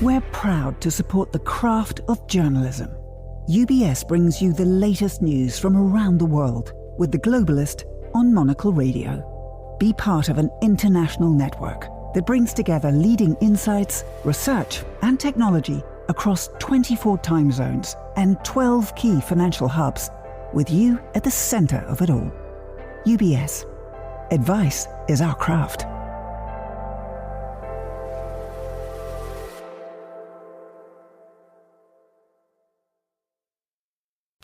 We're proud to support the craft of journalism. UBS brings you the latest news from around the world with The Globalist on Monocle Radio. Be part of an international network that brings together leading insights, research and technology across 24 time zones and 12 key financial hubs, with you at the center of it all. UBS. Advice is our craft.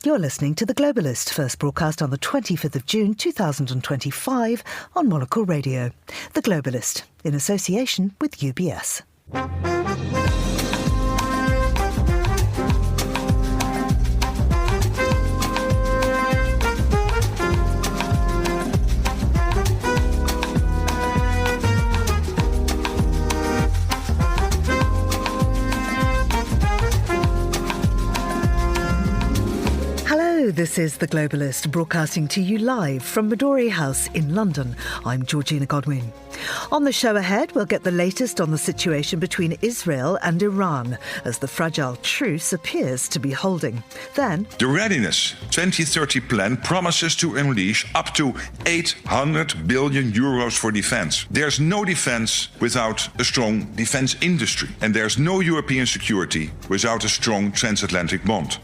You're listening to The Globalist, first broadcast on the 25th of June 2025 on Monocle Radio. The Globalist, in association with UBS. This is The Globalist, broadcasting to you live from Midori House in London. I'm Georgina Godwin. On the show ahead, we'll get the latest on the situation between Israel and Iran as the fragile truce appears to be holding. Then, the Readiness 2030 plan promises to unleash up to 800 billion euros for defence. There's no defence without a strong defence industry, and there's no European security without a strong transatlantic bond.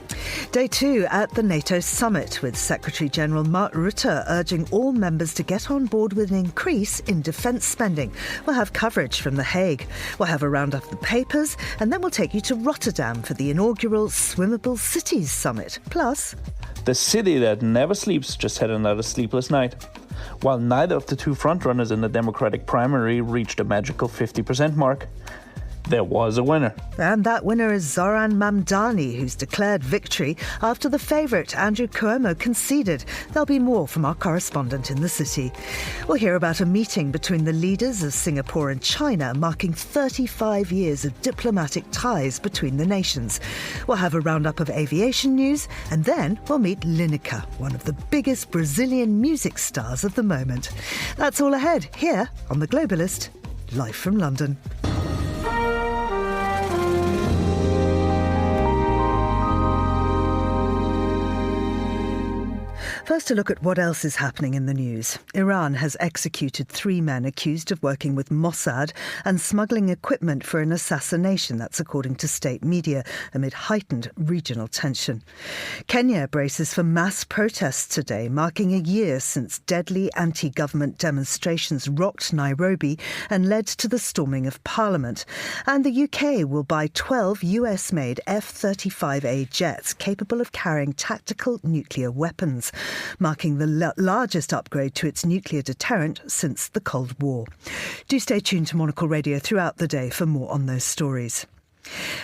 Day 2 at the NATO summit, with Secretary-General Mark Rutte urging all members to get on board with an increase in defence spending. We'll have coverage from The Hague. We'll have a roundup of the papers, and then we'll take you to Rotterdam for the inaugural Swimmable Cities Summit. Plus, the city that never sleeps just had another sleepless night. While neither of the two frontrunners in the Democratic primary reached a magical 50% mark, there was a winner. And that winner is Zoran Mamdani, who's declared victory after the favourite, Andrew Cuomo, conceded. There'll be more from our correspondent in the city. We'll hear about a meeting between the leaders of Singapore and China, marking 35 years of diplomatic ties between the nations. We'll have a roundup of aviation news, and then we'll meet Lineker, one of the biggest Brazilian music stars of the moment. That's all ahead here on The Globalist, live from London. First, a look at what else is happening in the news. Iran has executed 3 men accused of working with Mossad and smuggling equipment for an assassination. That's according to state media, amid heightened regional tension. Kenya braces for mass protests today, marking a year since deadly anti-government demonstrations rocked Nairobi and led to the storming of Parliament. And the UK will buy 12 US-made F-35A jets capable of carrying tactical nuclear weapons, marking the largest upgrade to its nuclear deterrent since the Cold War. Do stay tuned to Monocle Radio throughout the day for more on those stories.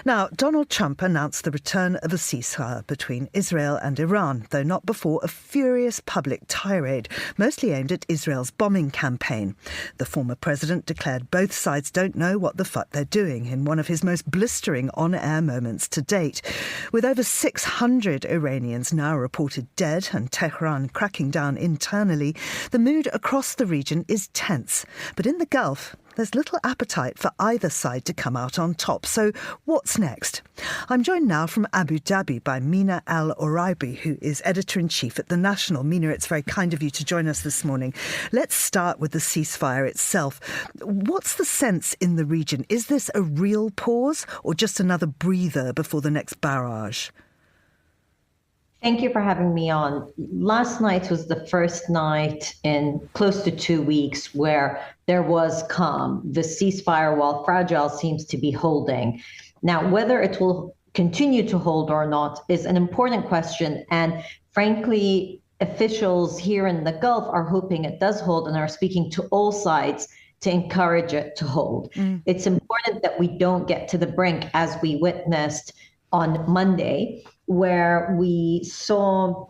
Now, Donald Trump announced the return of a ceasefire between Israel and Iran, though not before a furious public tirade, mostly aimed at Israel's bombing campaign. The former president declared both sides don't know what the fuck they're doing in one of his most blistering on-air moments to date. With over 600 Iranians now reported dead and Tehran cracking down internally, the mood across the region is tense. But in the Gulf, there's little appetite for either side to come out on top. So what's next? I'm joined now from Abu Dhabi by Mina Al-Oraibi, who is editor-in-chief at The National. Mina, it's very kind of you to join us this morning. Let's start with the ceasefire itself. What's the sense in the region? Is this a real pause or just another breather before the next barrage? Thank you for having me on. Last night was the first night in close to 2 weeks where there was calm. The ceasefire, while fragile, seems to be holding. Now, whether it will continue to hold or not is an important question. And frankly, officials here in the Gulf are hoping it does hold and are speaking to all sides to encourage it to hold. It's important that we don't get to the brink, as we witnessed on Monday, where we saw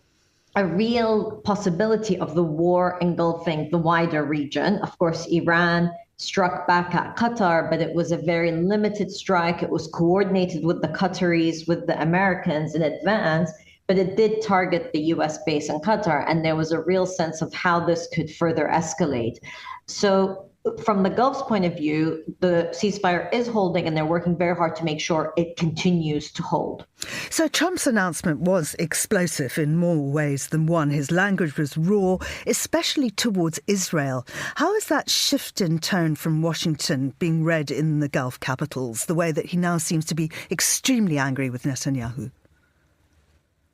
a real possibility of the war engulfing the wider region. Of course, Iran struck back at Qatar, but it was a very limited strike. It was coordinated with the Qataris, with the Americans in advance, but it did target the US base in Qatar. And there was a real sense of how this could further escalate. So from the Gulf's point of view, the ceasefire is holding, and they're working very hard to make sure it continues to hold. So Trump's announcement was explosive in more ways than one. His language was raw, especially towards Israel. How is that shift in tone from Washington being read in the Gulf capitals, the way that he now seems to be extremely angry with Netanyahu?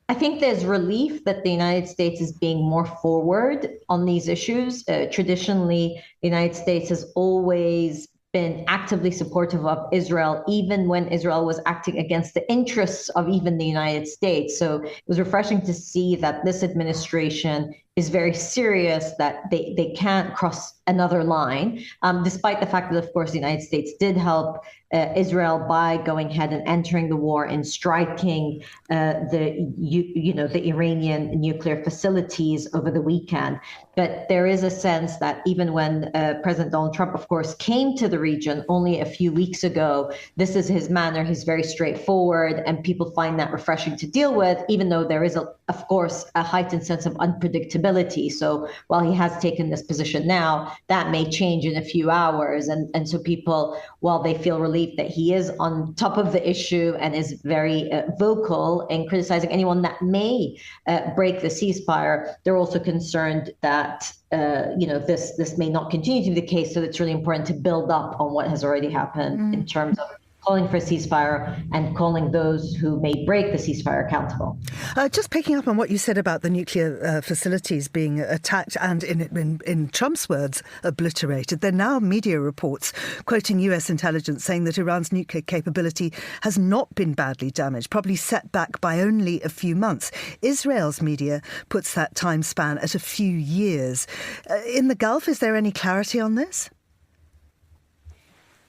I think there's relief that the United States is being more forward on these issues. Traditionally, the United States has always been actively supportive of Israel, even when Israel was acting against the interests of even the United States. So it was refreshing to see that this administration is very serious, that they can't cross another line, despite the fact that, of course, the United States did help Israel by going ahead and entering the war and striking the Iranian nuclear facilities over the weekend. But there is a sense that even when President Donald Trump, of course, came to the region only a few weeks ago, this is his manner. He's very straightforward, and people find that refreshing to deal with, even though there is, of course, a heightened sense of unpredictability. So while he has taken this position now, that may change in a few hours. And so people, while they feel relieved that he is on top of the issue and is very vocal in criticizing anyone that may break the ceasefire, they're also concerned that this may not continue to be the case. So it's really important to build up on what has already happened in terms of calling for a ceasefire and calling those who may break the ceasefire accountable. Just picking up on what you said about the nuclear facilities being attacked and, in Trump's words, obliterated, there are now media reports quoting US intelligence saying that Iran's nuclear capability has not been badly damaged, probably set back by only a few months. Israel's media puts that time span at a few years. In the Gulf, is there any clarity on this?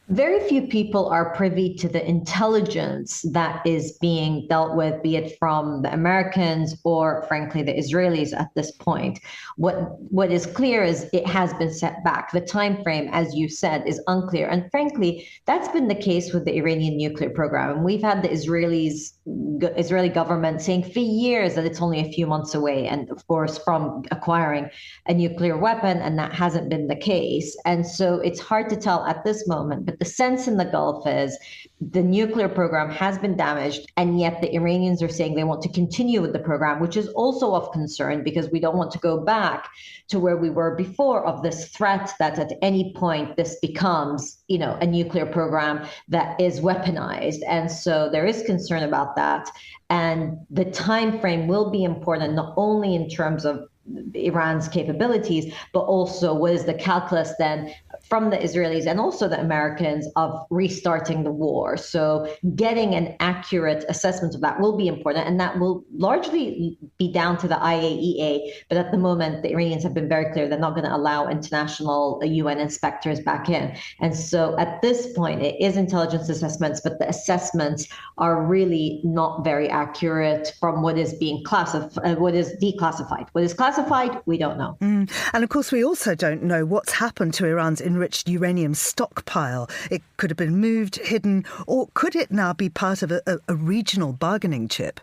Very few people are privy to the intelligence that is being dealt with, be it from the Americans or, frankly, the Israelis at this point. What is clear is it has been set back. The time frame, as you said, is unclear. And frankly, that's been the case with the Iranian nuclear program. And we've had the Israeli government saying for years that it's only a few months away, and of course, from acquiring a nuclear weapon, and that hasn't been the case. And so it's hard to tell at this moment. But the sense in the Gulf is the nuclear program has been damaged, and yet the Iranians are saying they want to continue with the program, which is also of concern because we don't want to go back to where we were before of this threat that at any point this becomes, a nuclear program that is weaponized. And so there is concern about that. And the time frame will be important, not only in terms of Iran's capabilities, but also what is the calculus then from the Israelis and also the Americans of restarting the war. So getting an accurate assessment of that will be important, and that will largely be down to the IAEA. But at the moment, the Iranians have been very clear they're not going to allow international UN inspectors back in. And so at this point, it is intelligence assessments, but the assessments are really not very accurate from what is being classified, what is declassified. What is classified, we don't know. And of course, we also don't know what's happened to Iran's enriched uranium stockpile. It could have been moved, hidden, or could it now be part of a regional bargaining chip?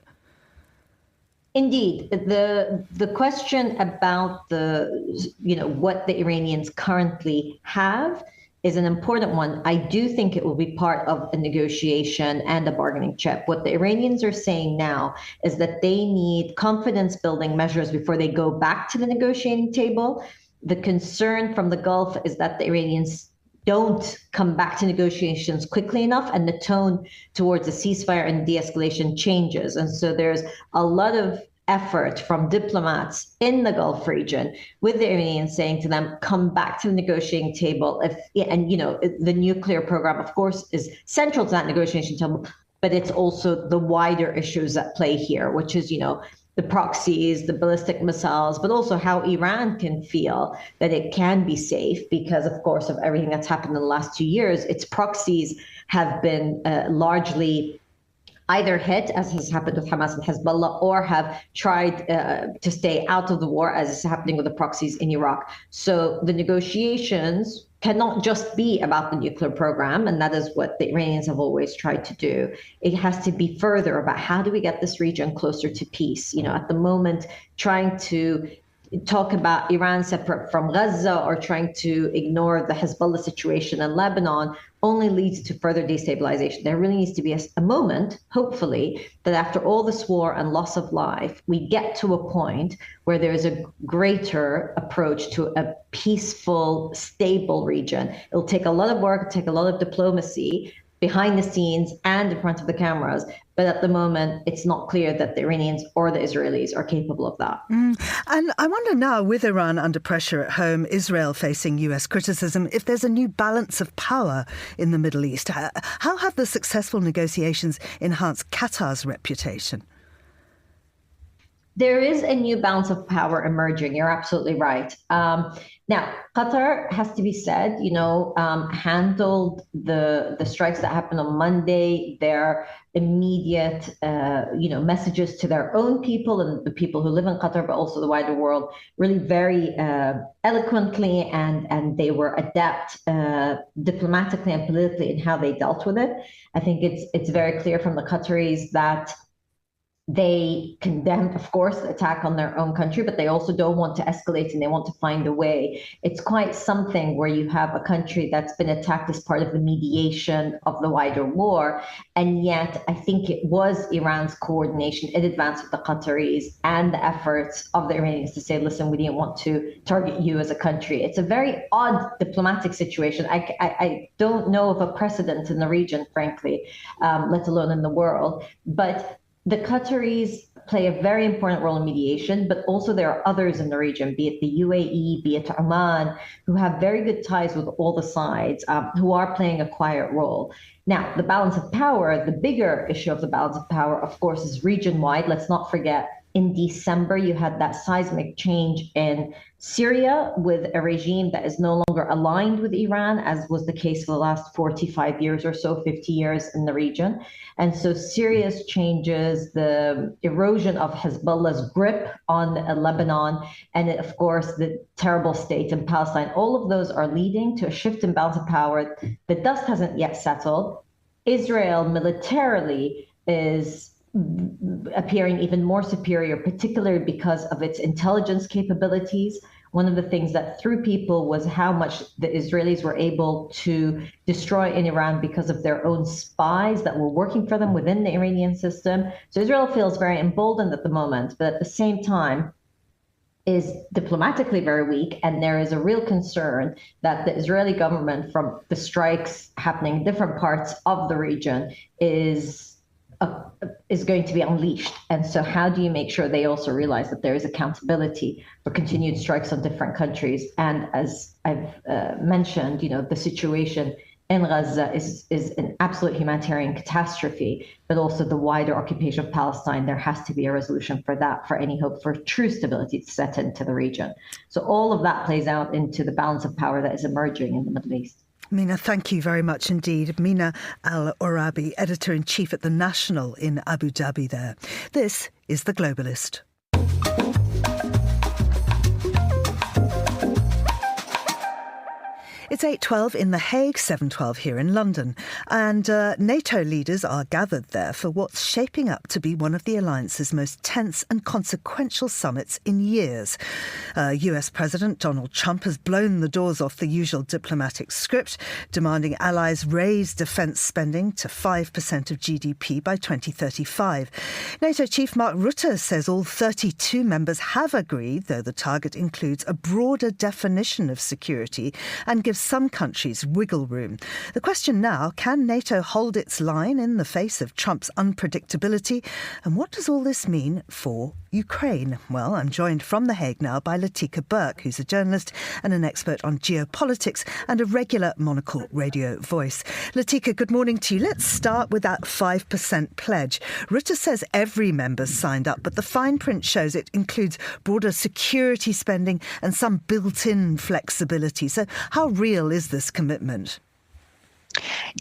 Indeed, the question about what the Iranians currently have is an important one. I do think it will be part of a negotiation and a bargaining chip. What the Iranians are saying now is that they need confidence building measures before they go back to the negotiating table. The concern from the Gulf is that the Iranians don't come back to negotiations quickly enough, and the tone towards a ceasefire and de-escalation changes. And so there's a lot of effort from diplomats in the Gulf region with the Iranians saying to them, come back to the negotiating table. The nuclear program, of course, is central to that negotiation table, but it's also the wider issues at play here, which is, the proxies, the ballistic missiles, but also how Iran can feel that it can be safe because, of course, of everything that's happened in the last 2 years. Its proxies have been largely either hit, as has happened with Hamas and Hezbollah, or have tried to stay out of the war, as is happening with the proxies in Iraq. So the negotiations cannot just be about the nuclear program, and that is what the Iranians have always tried to do. It has to be further about how do we get this region closer to peace. At the moment, trying to talk about Iran separate from Gaza or trying to ignore the Hezbollah situation in Lebanon only leads to further destabilization. There really needs to be a moment, hopefully, that after all this war and loss of life, we get to a point where there is a greater approach to a peaceful, stable region. It'll take a lot of work, take a lot of diplomacy behind the scenes and in front of the cameras. But at the moment, it's not clear that the Iranians or the Israelis are capable of that. And I wonder now, with Iran under pressure at home, Israel facing US criticism, if there's a new balance of power in the Middle East. How have the successful negotiations enhanced Qatar's reputation? There is a new balance of power emerging. You're absolutely right. Now, Qatar, has to be said, handled the strikes that happened on Monday, their immediate, messages to their own people and the people who live in Qatar, but also the wider world, really very eloquently, and they were adept diplomatically and politically in how they dealt with it. I think it's very clear from the Qataris that they condemned, of course, the attack on their own country, but they also don't want to escalate and they want to find a way. It's quite something where you have a country that's been attacked as part of the mediation of the wider war. And yet, I think it was Iran's coordination in advance with the Qataris and the efforts of the Iranians to say, listen, we didn't want to target you as a country. It's a very odd diplomatic situation. I don't know of a precedent in the region, frankly, let alone in the world. But the Qataris play a very important role in mediation, but also there are others in the region, be it the UAE, be it Oman, who have very good ties with all the sides, who are playing a quiet role. Now, the balance of power, the bigger issue of the balance of power, of course, is region-wide. Let's not forget, in December, you had that seismic change in Syria with a regime that is no longer aligned with Iran, as was the case for the last 45 years or so, 50 years in the region. And so Syria's changes, the erosion of Hezbollah's grip on Lebanon, and of course, the terrible state in Palestine, all of those are leading to a shift in balance of power. The dust hasn't yet settled. Israel militarily is appearing even more superior, particularly because of its intelligence capabilities. One of the things that threw people was how much the Israelis were able to destroy in Iran because of their own spies that were working for them within the Iranian system. So Israel feels very emboldened at the moment, but at the same time is diplomatically very weak. And there is a real concern that the Israeli government, from the strikes happening in different parts of the region, is going to be unleashed. And so how do you make sure they also realize that there is accountability for continued strikes on different countries? And as I've mentioned, the situation in Gaza is an absolute humanitarian catastrophe, but also the wider occupation of Palestine. There has to be a resolution for that, for any hope for true stability to set into the region. So all of that plays out into the balance of power that is emerging in the Middle East. Mina, thank you very much indeed. Mina Al-Orabi, Editor-in-Chief at The National in Abu Dhabi there. This is The Globalist. It's 8:12 in The Hague, 7:12 here in London, and NATO leaders are gathered there for what's shaping up to be one of the alliance's most tense and consequential summits in years. US President Donald Trump has blown the doors off the usual diplomatic script, demanding allies raise defence spending to 5% of GDP by 2035. NATO Chief Mark Rutte says all 32 members have agreed, though the target includes a broader definition of security and gives some countries wiggle room. The question now, can NATO hold its line in the face of Trump's unpredictability? And what does all this mean for Ukraine? Well, I'm joined from The Hague now by Latika Burke, who's a journalist and an expert on geopolitics and a regular Monocle Radio voice. Latika, good morning to you. Let's start with that 5% pledge. Rutte says every member's signed up, but the fine print shows it includes broader security spending and some built-in flexibility. So how real is this commitment?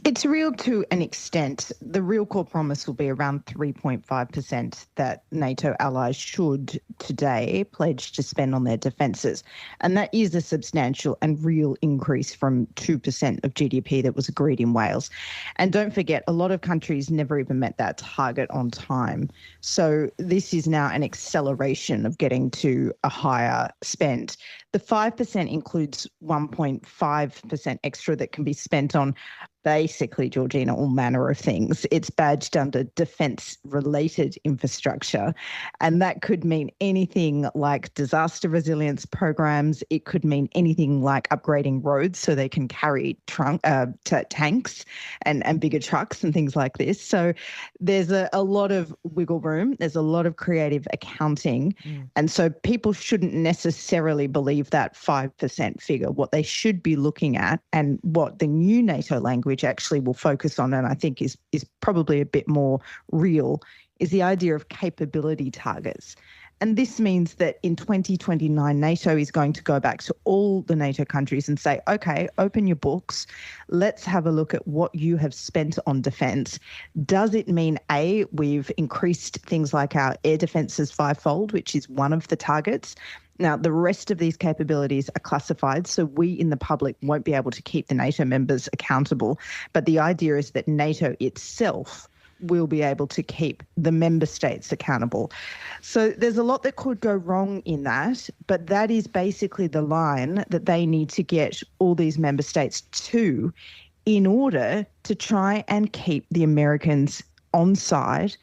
It's real to an extent. The real core promise will be around 3.5% that NATO allies should today pledge to spend on their defences. And that is a substantial and real increase from 2% of GDP that was agreed in Wales. And don't forget, a lot of countries never even met that target on time. So this is now an acceleration of getting to a higher spend. The 5% includes 1.5% extra that can be spent on basically, Georgina, all manner of things. It's badged under defence-related infrastructure, and that could mean anything like disaster resilience programs. It could mean anything like upgrading roads so they can carry tanks and bigger trucks and things like this. So there's a lot of wiggle room. There's a lot of creative accounting. And so people shouldn't necessarily believe that 5% figure. What they should be looking at, and what the new NATO language actually will focus on, and I think is probably a bit more real, is the idea of capability targets. And this means that in 2029, NATO is going to go back to all the NATO countries and say, okay, open your books. Let's have a look at what you have spent on defence. Does it mean, A, we've increased things like our air defences fivefold, which is one of the targets? Now, the rest of these capabilities are classified, so we in the public won't be able to keep the NATO members accountable. But the idea is that NATO itself will be able to keep the member states accountable. So there's a lot that could go wrong in that, but that is basically the line that they need to get all these member states to in order to try and keep the Americans on side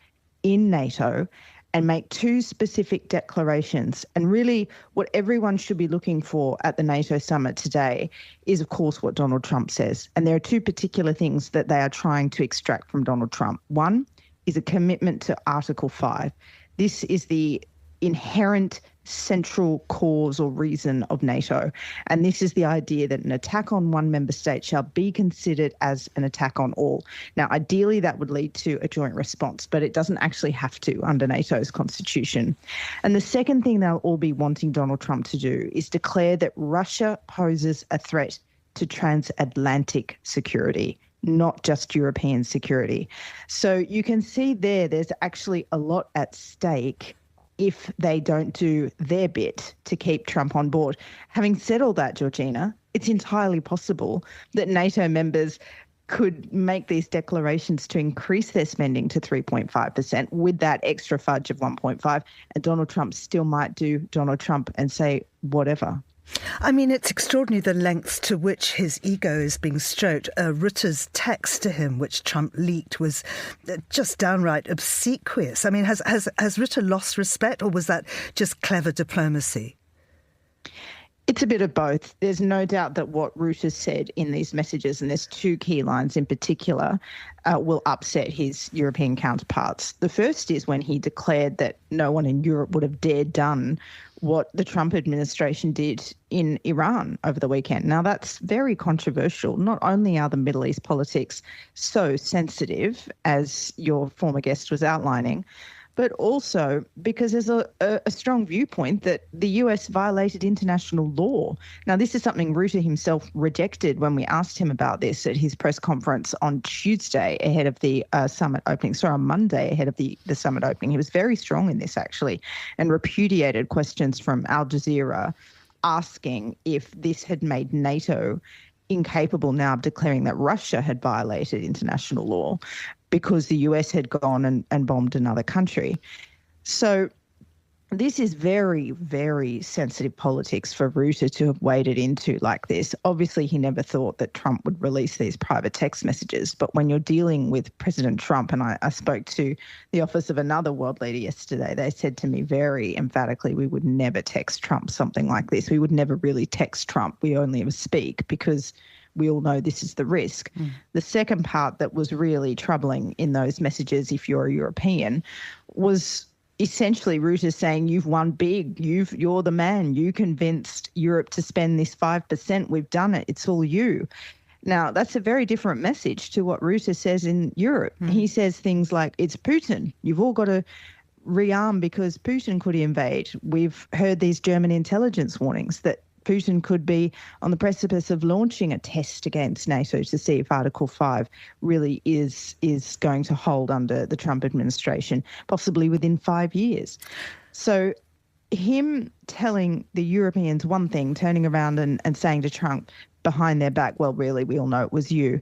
in NATO and make two specific declarations. And really what everyone should be looking for at the NATO summit today is, of course, what Donald Trump says. And there are two particular things that they are trying to extract from Donald Trump. One is a commitment to Article 5. This is the inherent central cause or reason of NATO. And this is the idea that an attack on one member state shall be considered as an attack on all. Now, ideally, that would lead to a joint response, but it doesn't actually have to under NATO's constitution. And the second thing they'll all be wanting Donald Trump to do is declare that Russia poses a threat to transatlantic security, not just European security. So you can see there's actually a lot at stake if they don't do their bit to keep Trump on board. Having said all that, Georgina, it's entirely possible that NATO members could make these declarations to increase their spending to 3.5% with that extra fudge of 1.5%, and Donald Trump still might do Donald Trump and say whatever. I mean, it's extraordinary the lengths to which his ego is being stroked. Rutte's text to him, which Trump leaked, was just downright obsequious. I mean, has Rutte lost respect, or was that just clever diplomacy? It's a bit of both. There's no doubt that what Rutte said in these messages, and there's two key lines in particular, will upset his European counterparts. The first is when he declared that no one in Europe would have dared done what the Trump administration did in Iran over the weekend. Now, that's very controversial. Not only are the Middle East politics so sensitive, as your former guest was outlining, but also because there's a strong viewpoint that the US violated international law. Now, this is something Rutte himself rejected when we asked him about this at his press conference on Tuesday ahead of the summit opening. Sorry, on Monday ahead of the summit opening. He was very strong in this, actually, and repudiated questions from Al Jazeera asking if this had made NATO incapable now of declaring that Russia had violated international law because the US had gone and bombed another country. So this is very, very sensitive politics for Rutte to have waded into like this. Obviously, he never thought that Trump would release these private text messages. But when you're dealing with President Trump, and I spoke to the office of another world leader yesterday, they said to me very emphatically, we would never text Trump something like this. We would never really text Trump. We only ever speak because we all know this is the risk. The second part that was really troubling in those messages, if you're a European, was essentially Rutte saying, you've won big, you're the man, you convinced Europe to spend this 5%, we've done it, it's all you. Now, that's a very different message to what Rutte says in Europe. He says things like, it's Putin, you've all got to rearm because Putin could invade. We've heard these German intelligence warnings that Putin could be on the precipice of launching a test against NATO to see if Article 5 really is going to hold under the Trump administration, possibly within 5 years. So him telling the Europeans one thing, turning around and saying to Trump behind their back, well, really, we all know it was you,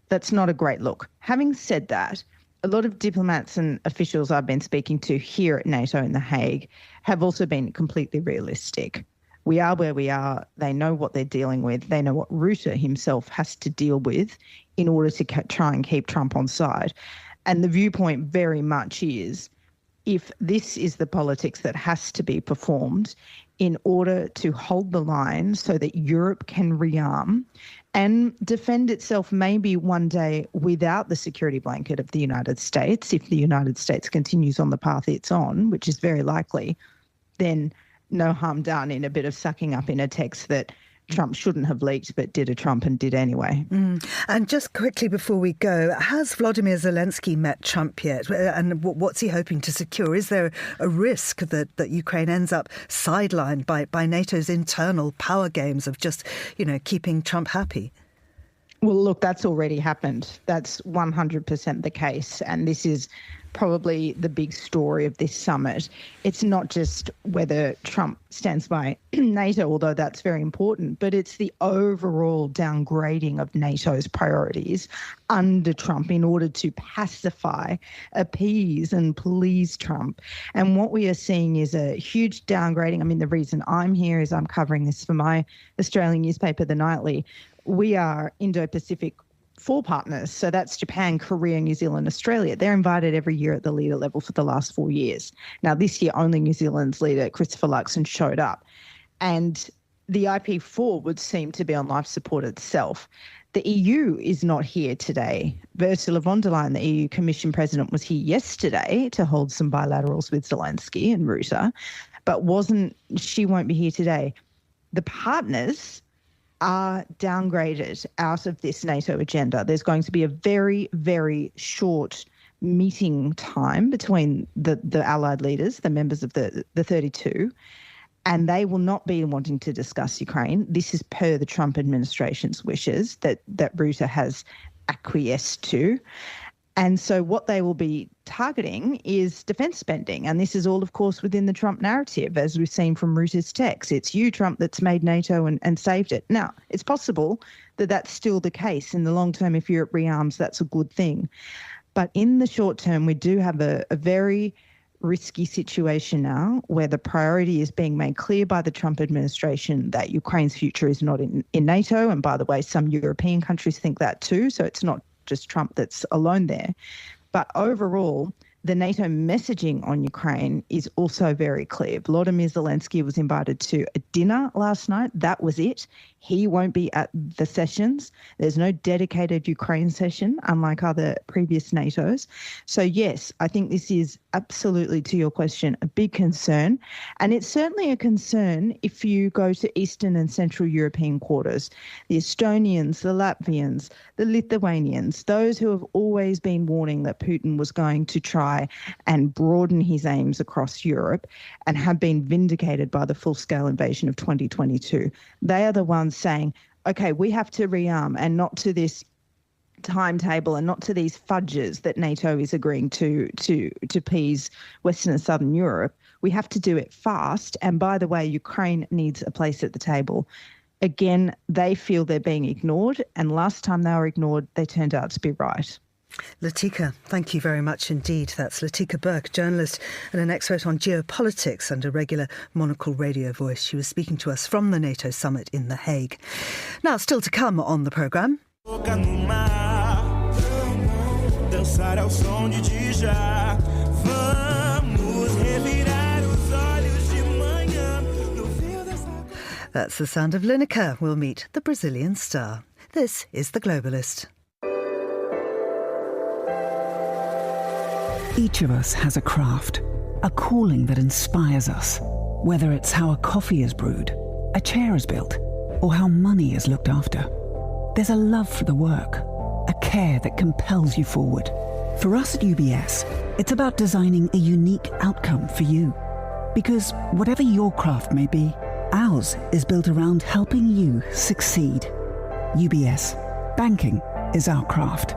that's not a great look. Having said that, a lot of diplomats and officials I've been speaking to here at NATO in The Hague have also been completely realistic. We are where we are. They know what they're dealing with. They know what Rutte himself has to deal with in order to try and keep Trump on side. And the viewpoint very much is, if this is the politics that has to be performed in order to hold the line so that Europe can rearm and defend itself maybe one day without the security blanket of the United States, if the United States continues on the path it's on, which is very likely, then no harm done in a bit of sucking up in a text that Trump shouldn't have leaked but did a Trump and did anyway. And just quickly before we go, has Vladimir Zelensky met Trump yet? And what's he hoping to secure? Is there a risk that Ukraine ends up sidelined by NATO's internal power games of just, keeping Trump happy? Well, look, that's already happened. That's 100% the case. And this is probably the big story of this summit. It's not just whether Trump stands by NATO, although that's very important, but it's the overall downgrading of NATO's priorities under Trump in order to pacify, appease and please Trump. And what we are seeing is a huge downgrading. I mean, the reason I'm here is I'm covering this for my Australian newspaper, The Nightly. We are Indo-Pacific 4 partners. So that's Japan, Korea, New Zealand, Australia. They're invited every year at the leader level for the last 4 years. Now, this year, only New Zealand's leader, Christopher Luxon, showed up. And the IP4 would seem to be on life support itself. The EU is not here today. Ursula von der Leyen, the EU Commission President, was here yesterday to hold some bilaterals with Zelensky and Rutte, but she won't be here today. The partners are downgraded out of this NATO agenda. There's going to be a very, very short meeting time between the allied leaders, the members of the 32, and they will not be wanting to discuss Ukraine. This is per the Trump administration's wishes that Rutte has acquiesced to. And so what they will be targeting is defence spending. And this is all, of course, within the Trump narrative, as we've seen from Rutte's text. It's you, Trump, that's made NATO and saved it. Now, it's possible that that's still the case. In the long term, if Europe rearms, that's a good thing. But in the short term, we do have a very risky situation now where the priority is being made clear by the Trump administration that Ukraine's future is not in NATO. And by the way, some European countries think that too. So it's not just Trump that's alone there. But overall, the NATO messaging on Ukraine is also very clear. Volodymyr Zelensky was invited to a dinner last night. That was it. He won't be at the sessions. There's no dedicated Ukraine session, unlike other previous NATOs. So yes, I think this is absolutely, to your question, a big concern. And it's certainly a concern if you go to Eastern and Central European quarters. The Estonians, the Latvians, the Lithuanians, those who have always been warning that Putin was going to try and broaden his aims across Europe and have been vindicated by the full-scale invasion of 2022. They are the ones saying, okay, we have to rearm, and not to this timetable and not to these fudges that NATO is agreeing to appease Western and Southern Europe. We have to do it fast. And by the way, Ukraine needs a place at the table. Again, they feel they're being ignored. And last time they were ignored, they turned out to be right. Latika, thank you very much indeed. That's Latika Burke, journalist and an expert on geopolitics and a regular Monocle Radio voice. She was speaking to us from the NATO summit in The Hague. Now, still to come on the programme. That's the sound of Lineker. We'll meet the Brazilian star. This is The Globalist. Each of us has a craft, a calling that inspires us. Whether it's how a coffee is brewed, a chair is built, or how money is looked after. There's a love for the work, a care that compels you forward. For us at UBS, it's about designing a unique outcome for you. Because whatever your craft may be, Ours is built around helping you succeed. UBS. Banking is our craft.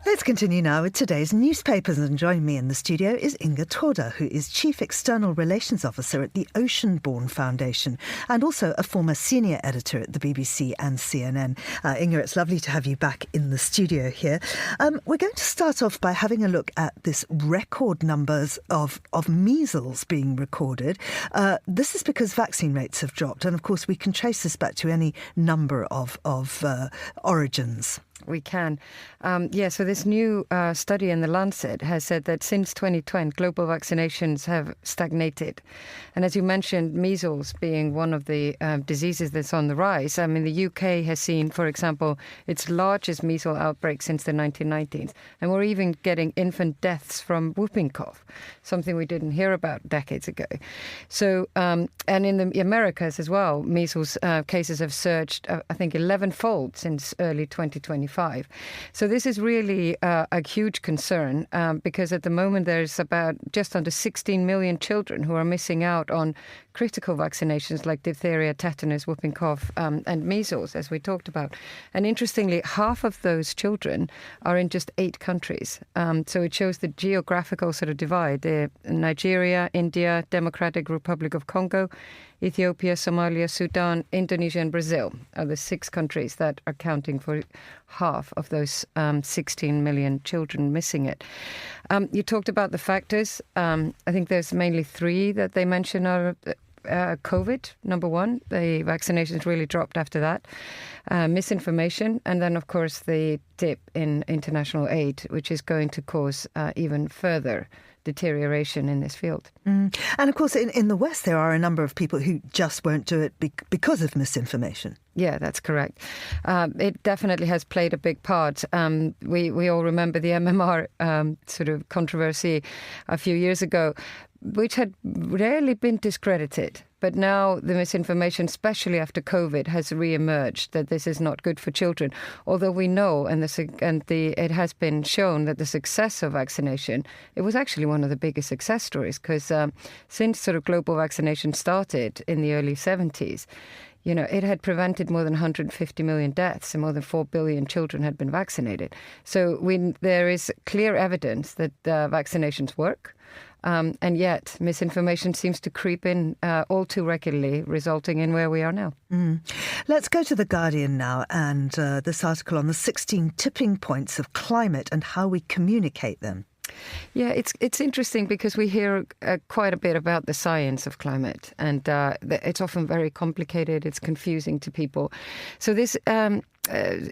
Let's continue now with today's newspapers, and joining me in the studio is Inga Torda, who is Chief External Relations Officer at the Oceanborn Foundation and also a former senior editor at the BBC and CNN. Inga, it's lovely to have you back in the studio here. We're going to start off by having a look at this record numbers of measles being recorded. This is because vaccine rates have dropped, and of course we can trace this back to any number of origins. We can. So this new study in The Lancet has said that since 2020, global vaccinations have stagnated. And as you mentioned, measles being one of the diseases that's on the rise. I mean, the UK has seen, for example, its largest measles outbreak since the 1990s. And we're even getting infant deaths from whooping cough, something we didn't hear about decades ago. So, and in the Americas as well, measles cases have surged, I think, 11-fold since early 2025. So this is really a huge concern because at the moment there's about just under 16 million children who are missing out on critical vaccinations like diphtheria, tetanus, whooping cough and measles, as we talked about. And interestingly, half of those children are in just 8 countries. So it shows the geographical sort of divide. Nigeria, India, Democratic Republic of Congo, Ethiopia, Somalia, Sudan, Indonesia and Brazil are the 6 countries that are accounting for half of those 16 million children missing it. You talked about the factors. I think there's mainly 3 that they mention are COVID, number 1. The vaccinations really dropped after that. Misinformation, and then, of course, the dip in international aid, which is going to cause even further deterioration in this field. And of course, in the West, there are a number of people who just won't do it because of misinformation. Yeah, that's correct. It definitely has played a big part. We all remember the MMR sort of controversy a few years ago, which had rarely been discredited. But now the misinformation, especially after COVID, has re-emerged that this is not good for children. Although we know, it has been shown that the success of vaccination, it was actually one of the biggest success stories because since sort of global vaccination started in the early 70s, it had prevented more than 150 million deaths and more than 4 billion children had been vaccinated. So there is clear evidence that vaccinations work. And yet misinformation seems to creep in all too regularly, resulting in where we are now. Let's go to The Guardian now and this article on the 16 tipping points of climate and how we communicate them. Yeah, it's interesting because we hear quite a bit about the science of climate, and it's often very complicated. It's confusing to people. So this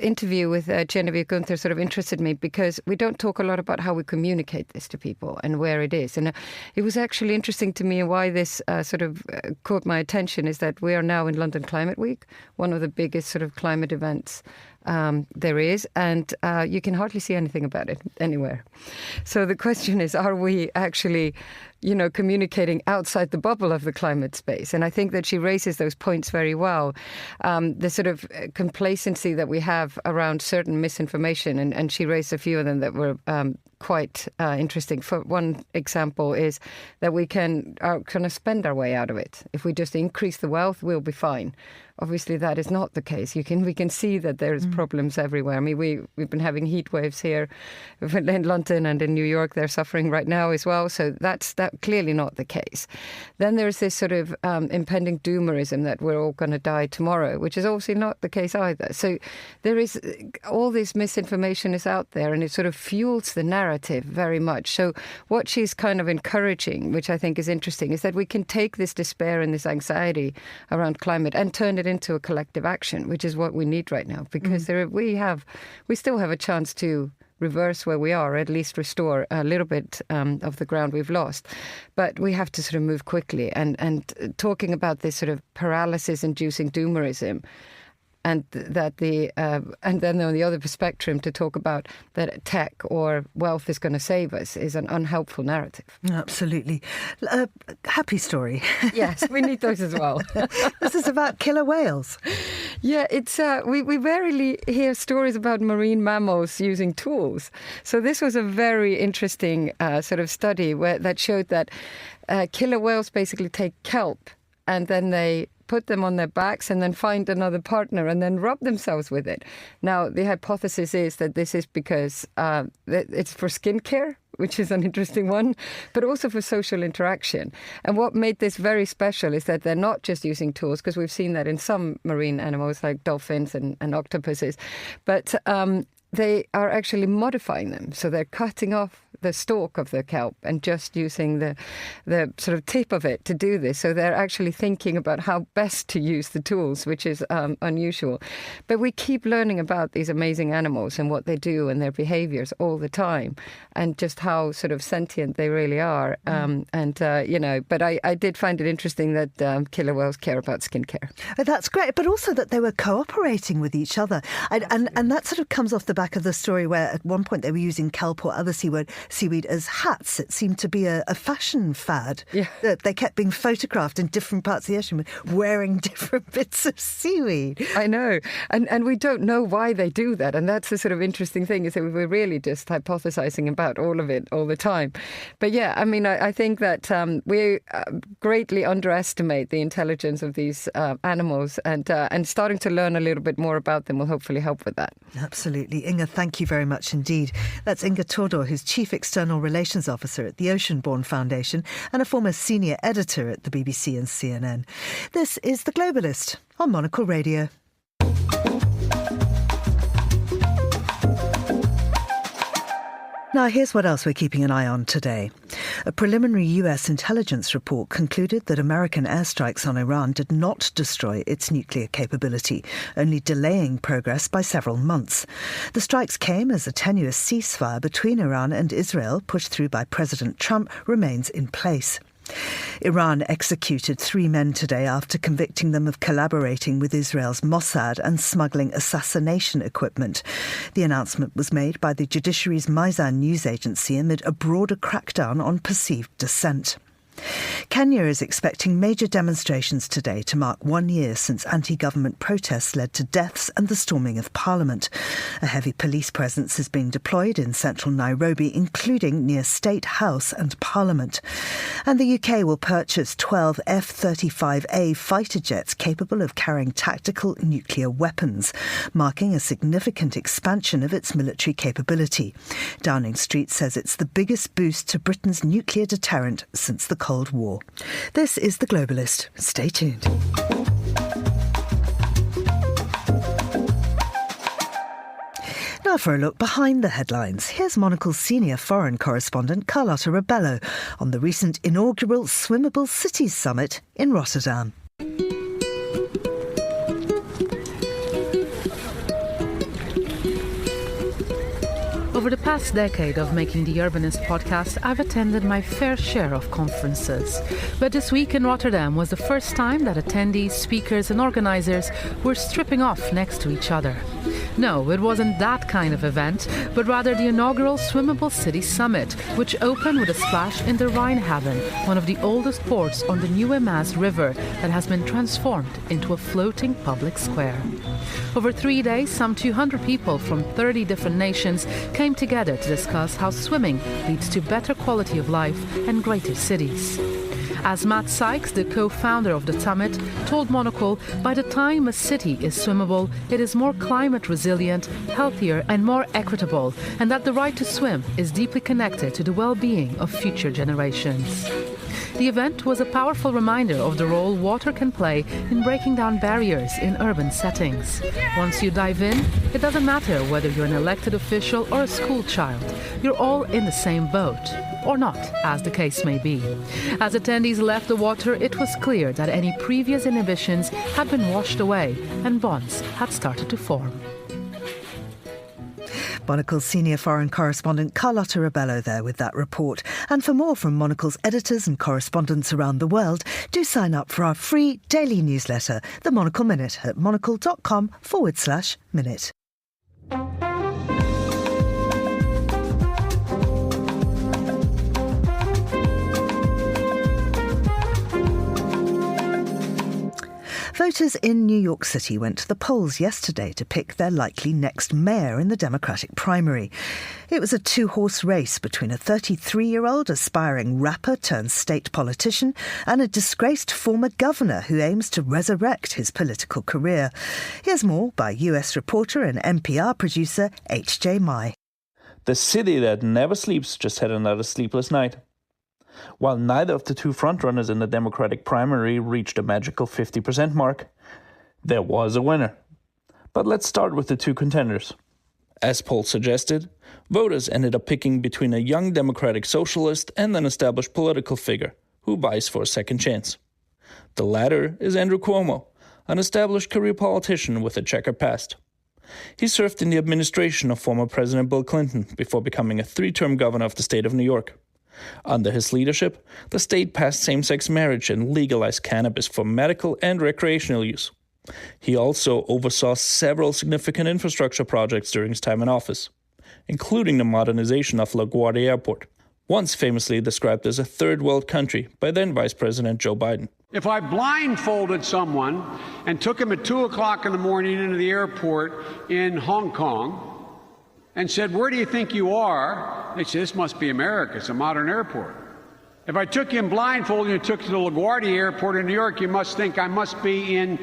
interview with Genevieve Gunther sort of interested me because we don't talk a lot about how we communicate this to people and where it is. And it was actually interesting to me, and why this sort of caught my attention is that we are now in London Climate Week, one of the biggest sort of climate events there is, and you can hardly see anything about it anywhere. So the question is, are we actually, communicating outside the bubble of the climate space? And I think that she raises those points very well. The sort of complacency that we have around certain misinformation, and she raised a few of them that were quite interesting. For one example is that we can kind of spend our way out of it. If we just increase the wealth, we'll be fine. Obviously, that is not the case. We can see that there's problems everywhere. I mean, we've been having heat waves here in London and in New York. They're suffering right now as well. So that's clearly not the case. Then there's this sort of impending doomerism that we're all going to die tomorrow, which is obviously not the case either. So there is all this misinformation is out there, and it sort of fuels the narrative very much. So what she's kind of encouraging, which I think is interesting, is that we can take this despair and this anxiety around climate and turn it into a collective action, which is what we need right now, because we still have a chance to reverse where we are, or at least restore a little bit of the ground we've lost. But we have to sort of move quickly. And talking about this sort of paralysis-inducing doomerism, and that and then on the other spectrum to talk about that tech or wealth is going to save us is an unhelpful narrative. Absolutely. Happy story. Yes, we need those as well. This is about killer whales. Yeah, it's we rarely hear stories about marine mammals using tools. So this was a very interesting sort of study that showed that killer whales basically take kelp and then they put them on their backs and then find another partner and then rub themselves with it. Now, the hypothesis is that this is because it's for skincare, which is an interesting one, but also for social interaction. And what made this very special is that they're not just using tools, because we've seen that in some marine animals like dolphins and octopuses, but they are actually modifying them. So they're cutting off the stalk of the kelp and just using the sort of tip of it to do this. So they're actually thinking about how best to use the tools, which is unusual. But we keep learning about these amazing animals and what they do and their behaviors all the time, and just how sort of sentient they really are. But I did find it interesting that killer whales care about skincare. That's great, but also that they were cooperating with each other. And that sort of comes off the back of the story where at one point they were using kelp or other seaweed as hats. It seemed to be a fashion fad. Yeah. They kept being photographed in different parts of the ocean wearing different bits of seaweed. I know. And we don't know why they do that. And that's the sort of interesting thing, is that we're really just hypothesizing about all of it all the time. But yeah, I mean, I think that we greatly underestimate the intelligence of these animals, and starting to learn a little bit more about them will hopefully help with that. Absolutely. Inga, thank you very much indeed. That's Inga Tordor, who's Chief External Relations Officer at the Oceanborn Foundation and a former senior editor at the BBC and CNN. This is The Globalist on Monocle Radio. Now, here's what else we're keeping an eye on today. A preliminary US intelligence report concluded that American airstrikes on Iran did not destroy its nuclear capability, only delaying progress by several months. The strikes came as a tenuous ceasefire between Iran and Israel, pushed through by President Trump, remains in place. Iran executed 3 men today after convicting them of collaborating with Israel's Mossad and smuggling assassination equipment. The announcement was made by the judiciary's Mizan news agency amid a broader crackdown on perceived dissent. Kenya is expecting major demonstrations today to mark 1 year since anti-government protests led to deaths and the storming of Parliament. A heavy police presence is being deployed in central Nairobi, including near State House and Parliament. And the UK will purchase 12 F-35A fighter jets capable of carrying tactical nuclear weapons, marking a significant expansion of its military capability. Downing Street says it's the biggest boost to Britain's nuclear deterrent since the Cold War. This is The Globalist. Stay tuned. Now for a look behind the headlines. Here's Monocle's senior foreign correspondent Carlotta Rebello on the recent inaugural Swimmable Cities Summit in Rotterdam. Over the past decade of making the Urbanist podcast, I've attended my fair share of conferences. But this week in Rotterdam was the first time that attendees, speakers and organisers were stripping off next to each other. No, it wasn't that kind of event, but rather the inaugural Swimmable City Summit, which opened with a splash in the Rheinhaven, one of the oldest ports on the Nieuwe Maas River that has been transformed into a floating public square. Over 3 days, some 200 people from 30 different nations came together to discuss how swimming leads to better quality of life and greater cities. As Matt Sykes, the co-founder of the summit, told Monocle, by the time a city is swimmable, it is more climate resilient, healthier and more equitable, and that the right to swim is deeply connected to the well-being of future generations. The event was a powerful reminder of the role water can play in breaking down barriers in urban settings. Once you dive in, it doesn't matter whether you're an elected official or a school child. You're all in the same boat. Or not, as the case may be. As attendees left the water, it was clear that any previous inhibitions had been washed away and bonds had started to form. Monocle's senior foreign correspondent Carlotta Rebello there with that report. And for more from Monocle's editors and correspondents around the world, do sign up for our free daily newsletter, The Monocle Minute, at monocle.com/minute. Voters in New York City went to the polls yesterday to pick their likely next mayor in the Democratic primary. It was a two-horse race between a 33-year-old aspiring rapper turned state politician and a disgraced former governor who aims to resurrect his political career. Here's more by US reporter and NPR producer H.J. Mai. The city that never sleeps just had another sleepless night. While neither of the two frontrunners in the Democratic primary reached a magical 50% mark, there was a winner. But let's start with the two contenders. As polls suggested, voters ended up picking between a young Democratic socialist and an established political figure who vies for a second chance. The latter is Andrew Cuomo, an established career politician with a checkered past. He served in the administration of former President Bill Clinton before becoming a 3-term governor of the state of New York. Under his leadership, the state passed same-sex marriage and legalized cannabis for medical and recreational use. He also oversaw several significant infrastructure projects during his time in office, including the modernization of LaGuardia Airport, once famously described as a third world country by then Vice President Joe Biden. If I blindfolded someone and took him at 2 o'clock in the morning into the airport in Hong Kong and said, "Where do you think you are?" They say, "This must be America. It's a modern airport." If I took him blindfolded and took to the LaGuardia Airport in New York, you must think I must be in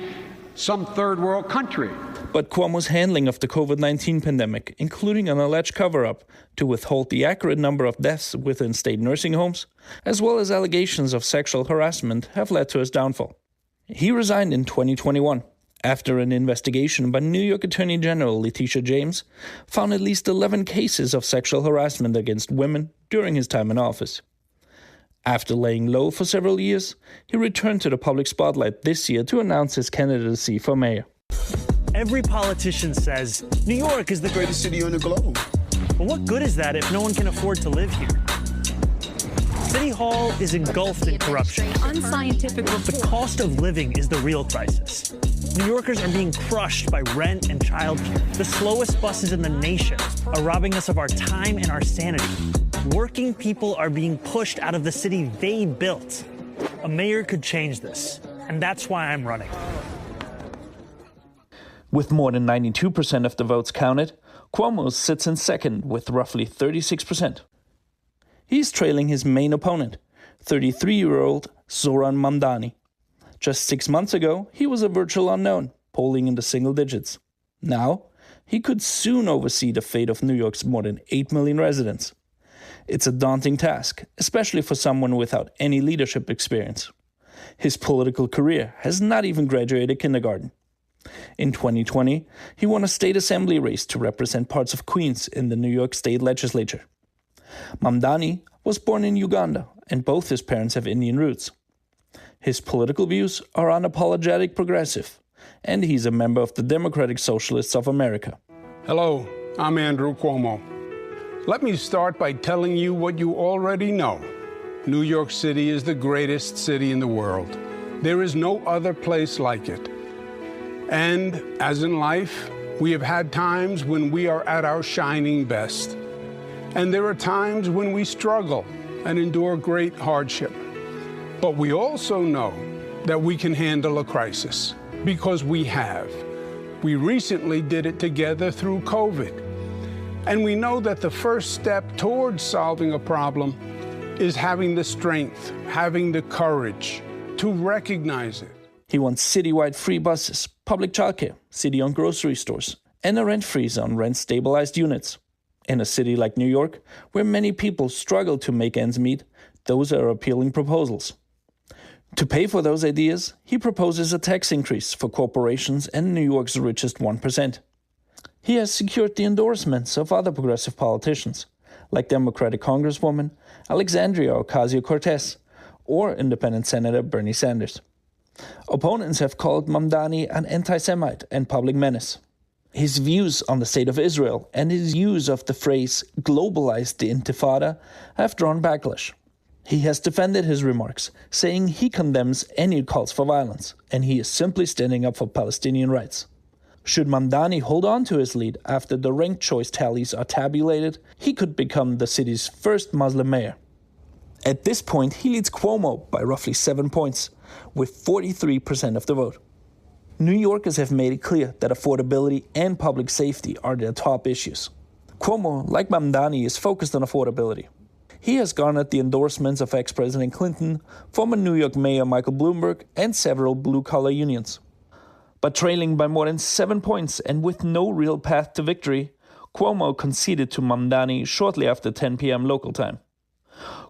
some third world country. But Cuomo's handling of the COVID-19 pandemic, including an alleged cover-up to withhold the accurate number of deaths within state nursing homes, as well as allegations of sexual harassment, have led to his downfall. He resigned in 2021. After an investigation by New York Attorney General Letitia James found at least 11 cases of sexual harassment against women during his time in office. After laying low for several years, he returned to the public spotlight this year to announce his candidacy for mayor. Every politician says New York is the greatest city on the globe. But what good is that if no one can afford to live here? City Hall is engulfed in corruption. Unscientific. The cost of living is the real crisis. New Yorkers are being crushed by rent and childcare. The slowest buses in the nation are robbing us of our time and our sanity. Working people are being pushed out of the city they built. A mayor could change this, and that's why I'm running. With more than 92% of the votes counted, Cuomo sits in second with roughly 36%. He's trailing his main opponent, 33-year-old Zohran Mamdani. Just 6 months ago, he was a virtual unknown, polling in the single digits. Now, he could soon oversee the fate of New York's more than 8 million residents. It's a daunting task, especially for someone without any leadership experience. His political career has not even graduated kindergarten. In 2020, he won a state assembly race to represent parts of Queens in the New York State Legislature. Mamdani was born in Uganda, and both his parents have Indian roots. His political views are unapologetic progressive, and he's a member of the Democratic Socialists of America. Hello, I'm Andrew Cuomo. Let me start by telling you what you already know. New York City is the greatest city in the world. There is no other place like it. And as in life, we have had times when we are at our shining best. And there are times when we struggle and endure great hardship. But we also know that we can handle a crisis, because we have. We recently did it together through COVID. And we know that the first step towards solving a problem is having the strength, having the courage to recognize it. He wants citywide free buses, public childcare, city-owned grocery stores, and a rent freeze on rent-stabilized units. In a city like New York, where many people struggle to make ends meet, those are appealing proposals. To pay for those ideas, he proposes a tax increase for corporations and New York's richest 1%. He has secured the endorsements of other progressive politicians, like Democratic Congresswoman Alexandria Ocasio-Cortez or Independent Senator Bernie Sanders. Opponents have called Mamdani an anti-Semite and public menace. His views on the state of Israel and his use of the phrase globalize the intifada have drawn backlash. He has defended his remarks, saying he condemns any calls for violence, and he is simply standing up for Palestinian rights. Should Mamdani hold on to his lead after the ranked choice tallies are tabulated, he could become the city's first Muslim mayor. At this point, he leads Cuomo by roughly 7 points, with 43% of the vote. New Yorkers have made it clear that affordability and public safety are their top issues. Cuomo, like Mamdani, is focused on affordability. He has garnered the endorsements of ex-President Clinton, former New York Mayor Michael Bloomberg, and several blue-collar unions. But trailing by more than 7 points and with no real path to victory, Cuomo conceded to Mamdani shortly after 10 p.m. local time.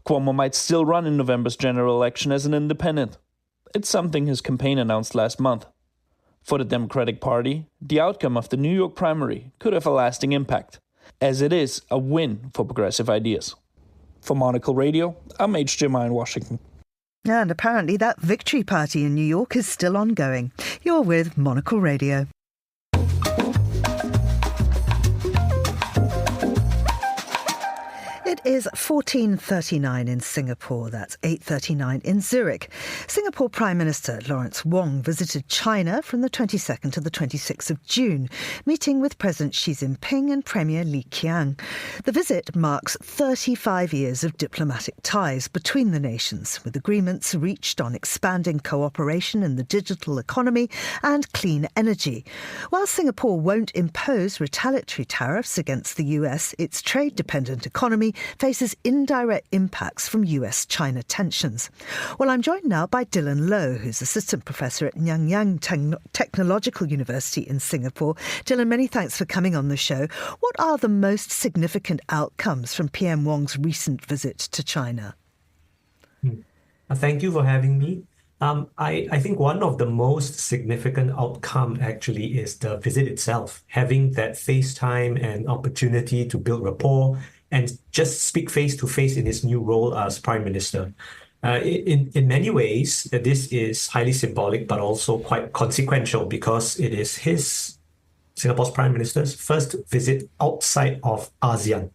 Cuomo might still run in November's general election as an independent. It's something his campaign announced last month. For the Democratic Party, the outcome of the New York primary could have a lasting impact, as it is a win for progressive ideas. For Monocle Radio, I'm H.J. Meyer in Washington. And apparently that victory party in New York is still ongoing. You're with Monocle Radio. It is 14:39 in Singapore. That's 8:39 in Zurich. Singapore Prime Minister Lawrence Wong visited China from the 22nd to the 26th of June, meeting with President Xi Jinping and Premier Li Qiang. The visit marks 35 years of diplomatic ties between the nations, with agreements reached on expanding cooperation in the digital economy and clean energy. While Singapore won't impose retaliatory tariffs against the US, its trade-dependent economy faces indirect impacts from US-China tensions. Well, I'm joined now by Dylan Lowe, who's Assistant Professor at Nanyang Technological University in Singapore. Dylan, many thanks for coming on the show. What are the most significant outcomes from PM Wong's recent visit to China? Thank you for having me. I think one of the most significant outcome actually is the visit itself, having that FaceTime and opportunity to build rapport and just speak face-to-face in his new role as Prime Minister. In many ways, this is highly symbolic, but also quite consequential because it is Singapore's Prime Minister's first visit outside of ASEAN.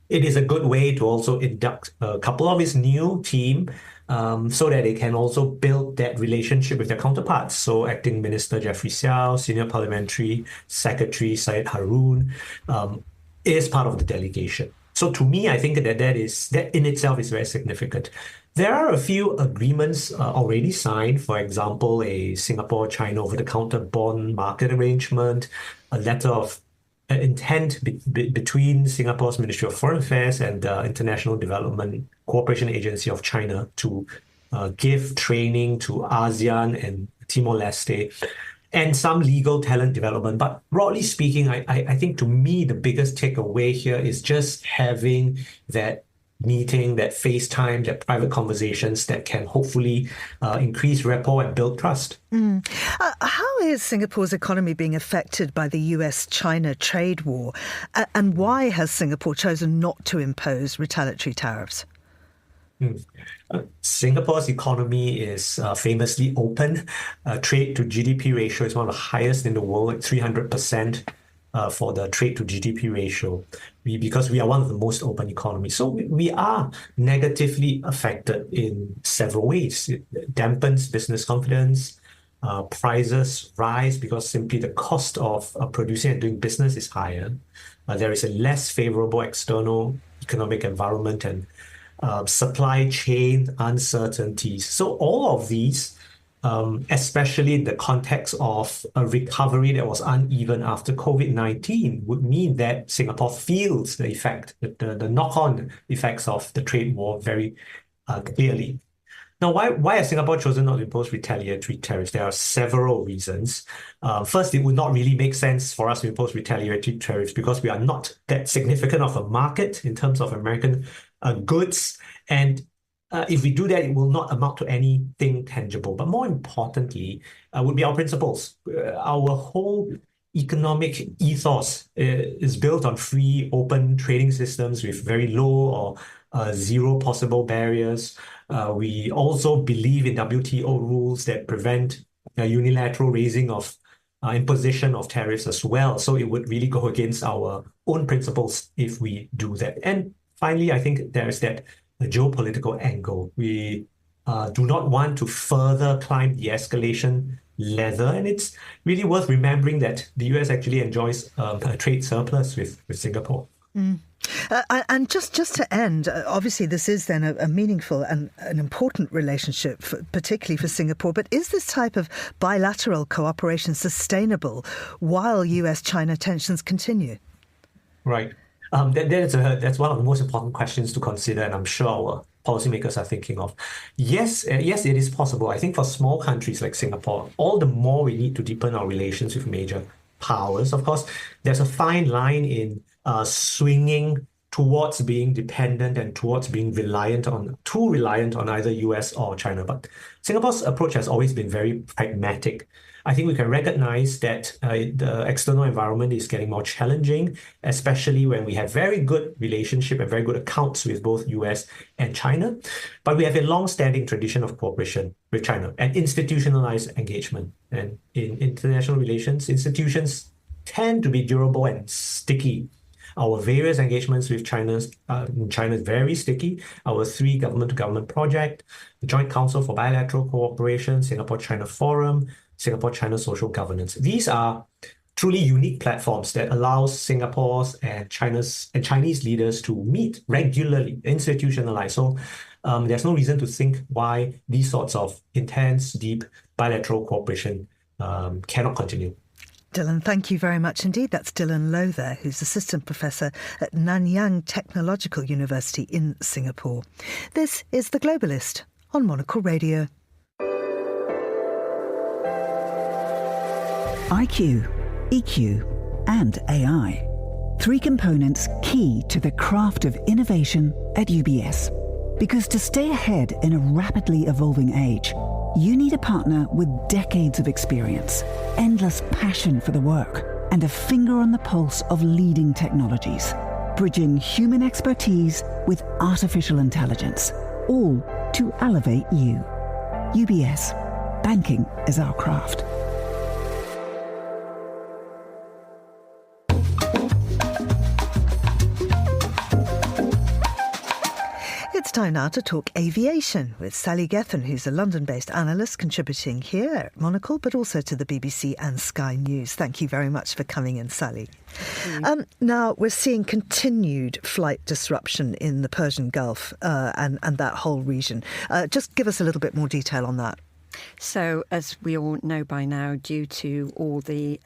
It is a good way to also induct a couple of his new team so that they can also build that relationship with their counterparts. So Acting Minister Jeffrey Xiao, Senior Parliamentary Secretary Syed Harun is part of the delegation. So to me, I think that in itself is very significant. There are a few agreements already signed, for example, a Singapore-China over-the-counter bond market arrangement, a letter of intent between Singapore's Ministry of Foreign Affairs and the International Development Cooperation Agency of China to give training to ASEAN and Timor-Leste, and some legal talent development. But broadly speaking, I think to me, the biggest takeaway here is just having that meeting, that FaceTime, that private conversations that can hopefully increase rapport and build trust. How is Singapore's economy being affected by the US-China trade war? And why has Singapore chosen not to impose retaliatory tariffs? Singapore's economy is famously open. Trade to GDP ratio is one of the highest in the world, at 300% for the trade to GDP ratio, because we are one of the most open economies. So we are negatively affected in several ways. It dampens business confidence, prices rise because simply the cost of producing and doing business is higher. There is a less favorable external economic environment and supply chain uncertainties. So all of these, especially in the context of a recovery that was uneven after COVID-19, would mean that Singapore feels the effect, the knock-on effects of the trade war very clearly. Now, why has Singapore chosen not to impose retaliatory tariffs? There are several reasons. First, it would not really make sense for us to impose retaliatory tariffs because we are not that significant of a market in terms of American goods. And if we do that, it will not amount to anything tangible. But more importantly, would be our principles. Our whole economic ethos is built on free, open trading systems with very low or zero possible barriers. We also believe in WTO rules that prevent unilateral raising of imposition of tariffs as well. So it would really go against our own principles if we do that. And finally, I think there's that geopolitical angle. We do not want to further climb the escalation ladder. And it's really worth remembering that the US actually enjoys a trade surplus with Singapore. And just to end, obviously this is then a meaningful and an important relationship, particularly for Singapore. But is this type of bilateral cooperation sustainable while US-China tensions continue? Right. That's one of the most important questions to consider, and I'm sure our policymakers are thinking of. Yes, it is possible. I think for small countries like Singapore, all the more we need to deepen our relations with major powers. Of course, there's a fine line in swinging towards being dependent and towards being too reliant on either US or China. But Singapore's approach has always been very pragmatic. I think we can recognize that the external environment is getting more challenging, especially when we have very good relationship and very good accounts with both US and China. But we have a long-standing tradition of cooperation with China and institutionalized engagement. And in international relations, institutions tend to be durable and sticky. Our various engagements with China is very sticky. Our 3 government-to-government project, the Joint Council for Bilateral Cooperation, Singapore-China Forum, Singapore-China Social Governance. These are truly unique platforms that allows Singapore's and Chinese leaders to meet regularly, institutionalized. So there's no reason to think why these sorts of intense, deep bilateral cooperation cannot continue. Dylan, thank you very much indeed. That's Dylan Low there, who's Assistant Professor at Nanyang Technological University in Singapore. This is The Globalist on Monocle Radio. IQ, EQ and AI. 3 components key to the craft of innovation at UBS. Because to stay ahead in a rapidly evolving age, you need a partner with decades of experience, endless passion for the work, and a finger on the pulse of leading technologies, bridging human expertise with artificial intelligence, all to elevate you. UBS. Banking is our craft. It's time now to talk aviation with Sally Gethin, who's a London-based analyst contributing here at Monocle, but also to the BBC and Sky News. Thank you very much for coming in, Sally. Now, we're seeing continued flight disruption in the Persian Gulf and that whole region. Just give us a little bit more detail on that. So, as we all know by now, due to all the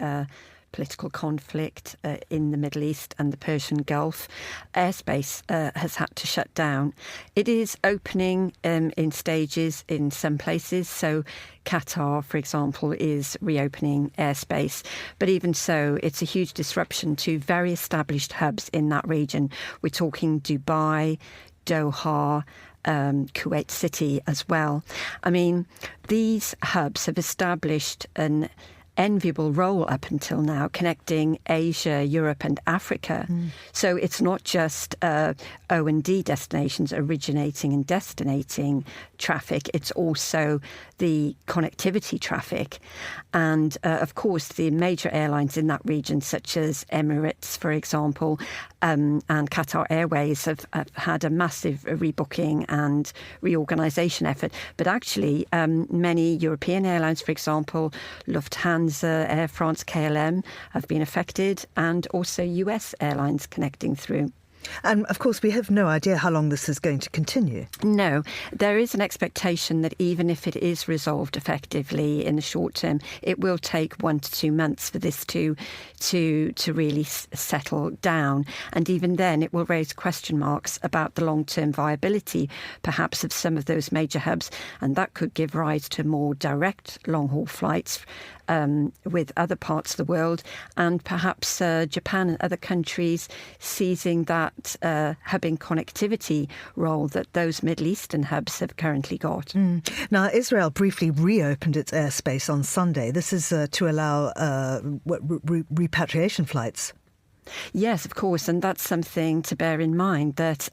political conflict in the Middle East and the Persian Gulf, airspace has had to shut down. It is opening in stages in some places. So Qatar, for example, is reopening airspace. But even so, it's a huge disruption to very established hubs in that region. We're talking Dubai, Doha, Kuwait City as well. I mean, these hubs have established an enviable role up until now, connecting Asia, Europe and Africa. So it's not just O&D destinations originating and destinating traffic, it's also the connectivity traffic. And of course, the major airlines in that region, such as Emirates, for example, and Qatar Airways have had a massive rebooking and reorganisation effort. But actually, many European airlines, for example, Lufthansa, Air France, KLM, have been affected, and also US airlines connecting through. And of course, we have no idea how long this is going to continue. No, there is an expectation that even if it is resolved effectively in the short term, it will take 1 to 2 months for this to really settle down. And even then, it will raise question marks about the long-term viability, perhaps, of some of those major hubs. And that could give rise to more direct long-haul flights with other parts of the world, and perhaps Japan and other countries seizing that hubbing connectivity role that those Middle Eastern hubs have currently got. Now, Israel briefly reopened its airspace on Sunday. This is to allow repatriation flights. Yes, of course, and that's something to bear in mind, that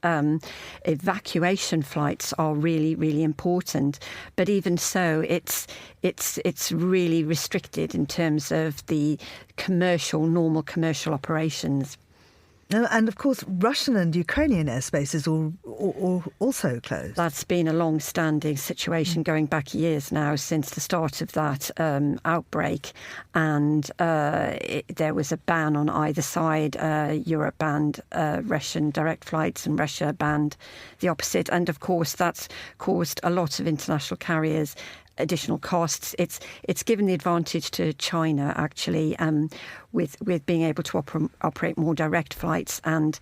evacuation flights are really, really important. But even so, it's really restricted in terms of the normal commercial operations. And of course, Russian and Ukrainian airspace is all also closed. That's been a long-standing situation going back years now, since the start of that outbreak. And there was a ban on either side. Europe banned Russian direct flights and Russia banned the opposite. And of course, that's caused a lot of international carriers additional costs. It's given the advantage to China, actually, with being able to operate more direct flights and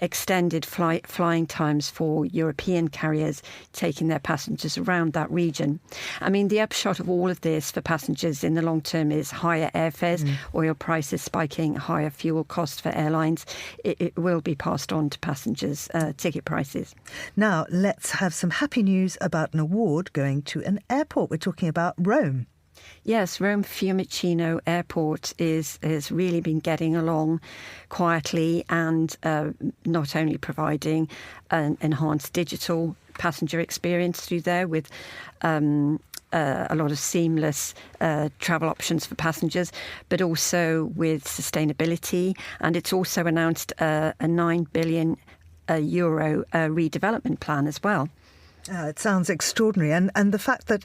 extended flying times for European carriers taking their passengers around that region. I mean, the upshot of all of this for passengers in the long term is higher airfares, oil prices spiking, higher fuel costs for airlines. It will be passed on to passengers' ticket prices. Now, let's have some happy news about an award going to an airport. We're talking about Rome. Yes, Rome Fiumicino Airport has really been getting along quietly and not only providing an enhanced digital passenger experience through there with a lot of seamless travel options for passengers, but also with sustainability. And it's also announced a €9 billion redevelopment plan as well. It sounds extraordinary, and the fact that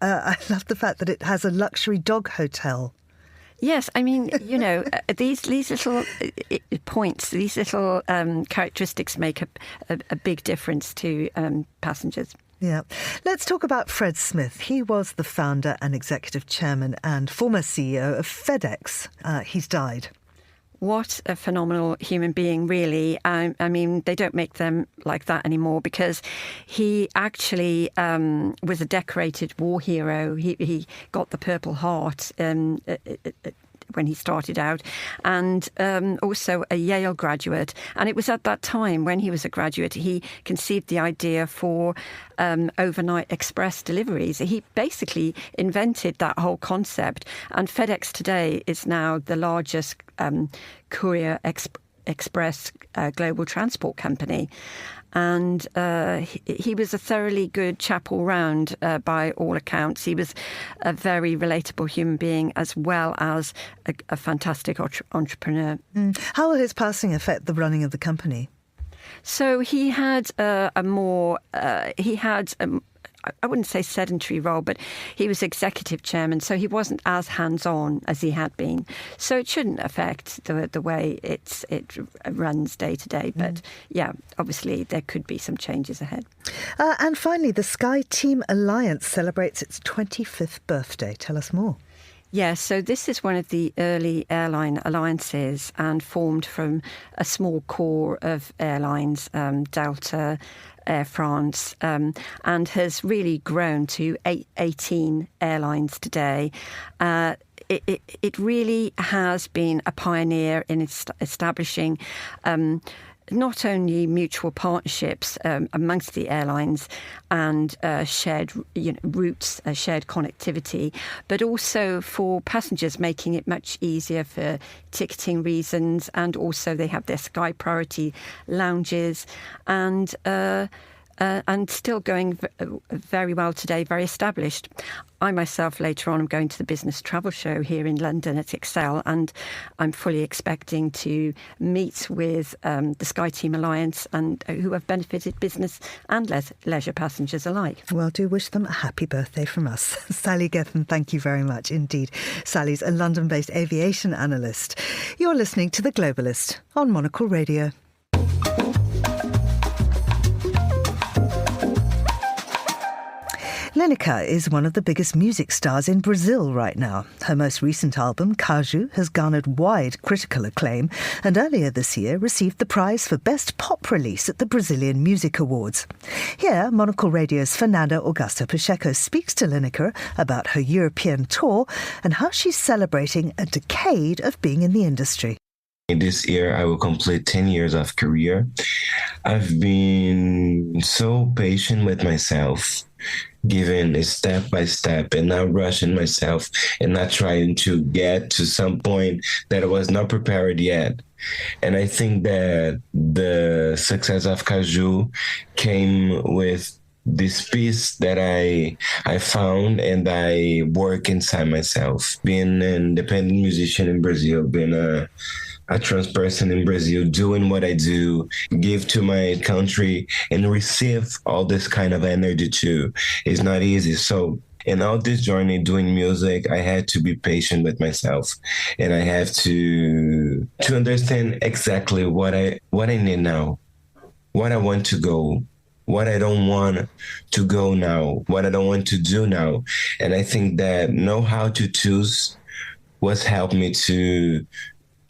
I love the fact that it has a luxury dog hotel. Yes, I mean, you know, these little points, these little characteristics make a big difference to passengers. Yeah. Let's talk about Fred Smith. He was the founder and executive chairman and former CEO of FedEx. He's died. What a phenomenal human being, really. I mean, they don't make them like that anymore, because he actually was a decorated war hero. He got the Purple Heart when he started out, and also a Yale graduate. And it was at that time, when he was a graduate, he conceived the idea for overnight express deliveries. He basically invented that whole concept, and FedEx today is now the largest courier express global transport company. And he was a thoroughly good chap all round, by all accounts. He was a very relatable human being, as well as a fantastic entrepreneur. How will his passing affect the running of the company? So he had I wouldn't say sedentary role, but he was executive chairman, so he wasn't as hands-on as he had been. So it shouldn't affect the way it runs day to day. But yeah, obviously there could be some changes ahead. And finally, the Sky Team Alliance celebrates its 25th birthday. Tell us more. Yes, so this is one of the early airline alliances, and formed from a small core of airlines, Delta, Air France, and has really grown to 18 airlines today. It really has been a pioneer in establishing not only mutual partnerships amongst the airlines and shared routes, shared connectivity, but also for passengers, making it much easier for ticketing reasons. And also they have their Sky Priority lounges, and still going very well today, very established. I myself, later on, am going to the Business Travel Show here in London at Excel, and I'm fully expecting to meet with the Sky Team Alliance, and who have benefited business and leisure passengers alike. Well, do wish them a happy birthday from us. Sally Gethin, thank you very much indeed. Sally's a London-based aviation analyst. You're listening to The Globalist on Monocle Radio. Lineker is one of the biggest music stars in Brazil right now. Her most recent album, Caju, has garnered wide critical acclaim, and earlier this year received the prize for Best Pop Release at the Brazilian Music Awards. Here, Monocle Radio's Fernanda Augusta Pacheco speaks to Lineker about her European tour and how she's celebrating a decade of being in the industry. This year, I will complete 10 years of career. I've been so patient with myself, given a step by step, and not rushing myself and not trying to get to some point that I was not prepared yet. And I think that the success of Caju came with this piece that I found and I work inside myself. Being an independent musician in Brazil, being a trans person in Brazil, doing what I do, give to my country and receive all this kind of energy too, is not easy. So in all this journey doing music, I had to be patient with myself, and I have to understand exactly what I need now, what I want to go, what I don't want to go now, what I don't want to do now. And I think that know how to choose was helped me to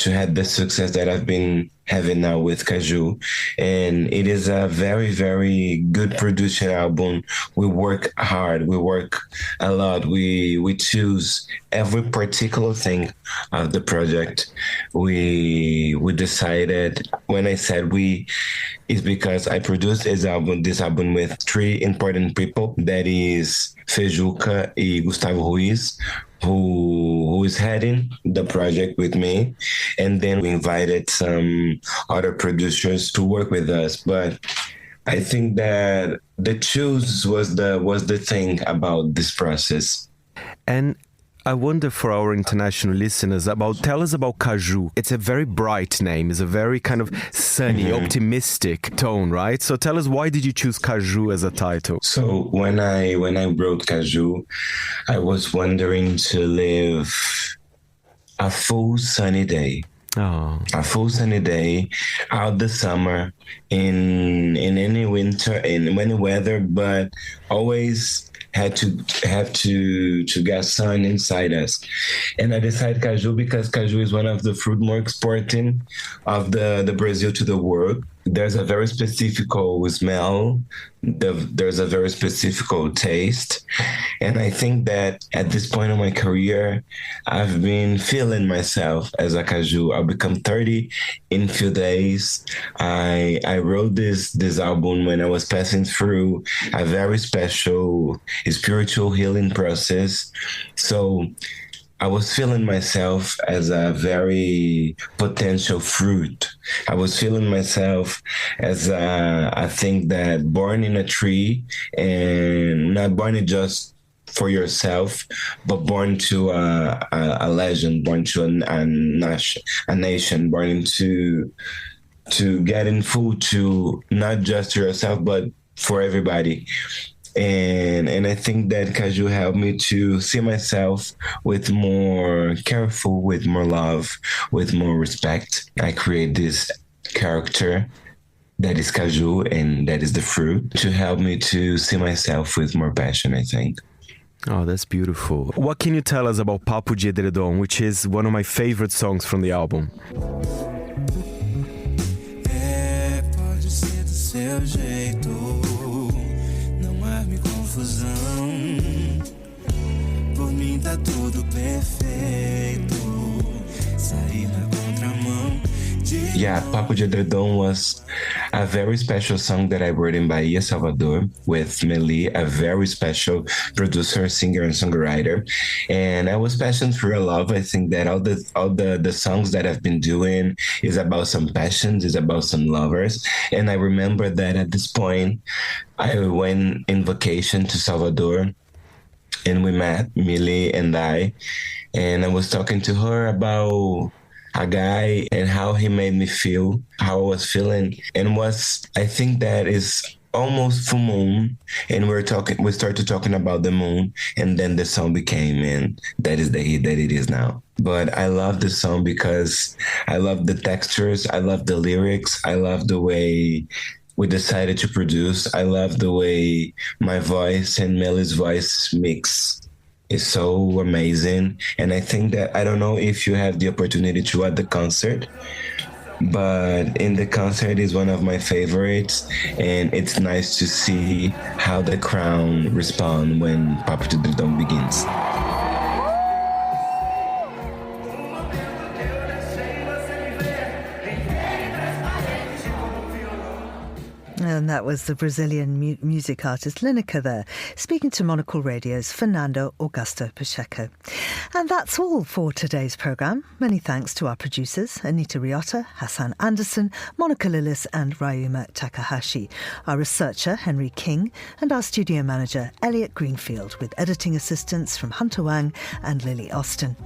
have the success that I've been having now with Caju. And it is a very, very good production album. We work hard, we work a lot. We choose every particular thing of the project. We decided, when I said we, is because I produced this album with three important people. That is Fejuca and Gustavo Ruiz, who is heading the project with me. And then we invited some other producers to work with us. But I think that the choose was the thing about this process. And I wonder, for our international listeners, tell us about Caju. It's a very bright name. It's a very kind of sunny, optimistic tone, right? So tell us, why did you choose Caju as a title? So when I wrote Caju, I was wondering to live a full sunny day. Oh. A full sunny day out the summer, in any winter, in any weather, but always have to get sun inside us. And I decided Caju because Caju is one of the fruit more exporting of the Brazil to the world. There's a very specific smell. There's a very specific taste. And I think that at this point in my career, I've been feeling myself as a Caju. I'll become 30 in a few days. I wrote this album when I was passing through a very special spiritual healing process. So I was feeling myself as a very potential fruit. I was feeling myself as a thing that born in a tree, and not born just for yourself, but born to a legend, born to a nation, born to getting food to not just yourself, but for everybody. And I think that Caju helped me to see myself with more careful, with more love, with more respect. I create this character that is Caju, and that is the fruit, to help me to see myself with more passion, I think. Oh, that's beautiful. What can you tell us about Papo de Edredom, which is one of my favorite songs from the album? Pode ser do seu jeito. Confusão, por mim tá tudo perfeito. Sair na contramão. Yeah, Papo de Edredom was a very special song that I wrote in Bahia, Salvador, with Meli, a very special producer, singer, and songwriter. And I was passionate through love. I think that all the songs that I've been doing is about some passions, is about some lovers. And I remember that at this point, I went in vacation to Salvador, and we met, Meli and I was talking to her about a guy and how he made me feel, how I was feeling. And I think that is almost full moon, and we started talking about the moon, and then the song became, and that is the hit that it is now. But I love the song because I love the textures, I love the lyrics, I love the way we decided to produce. I love the way my voice and Meli's voice mix. Is so amazing. And I think that, I don't know if you have the opportunity to at the concert, but in the concert is one of my favorites, and it's nice to see how the crowd respond when Papo de Edredom begins. And that was the Brazilian music artist Lineker there, speaking to Monocle Radio's Fernando Augusto Pacheco. And that's all for today's programme. Many thanks to our producers, Anita Riotta, Hassan Anderson, Monica Lillis and Ryuma Takahashi, our researcher, Henry King, and our studio manager, Elliot Greenfield, with editing assistance from Hunter Wang and Lily Austin.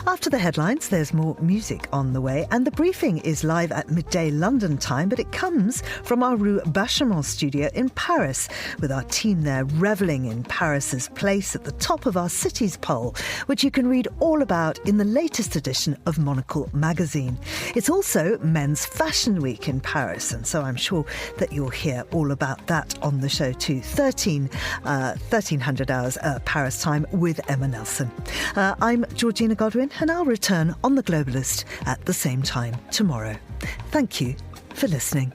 After the headlines, there's more music on the way, and the briefing is live at midday London time, but it comes from our Rue Bachamont studio in Paris, with our team there revelling in Paris's place at the top of our city's poll, which you can read all about in the latest edition of Monocle magazine. It's also Men's Fashion Week in Paris, and so I'm sure that you'll hear all about that on the show too. 1300 hours Paris time with Emma Nelson. I'm Georgina Godwin, and I'll return on The Globalist at the same time tomorrow. Thank you for listening.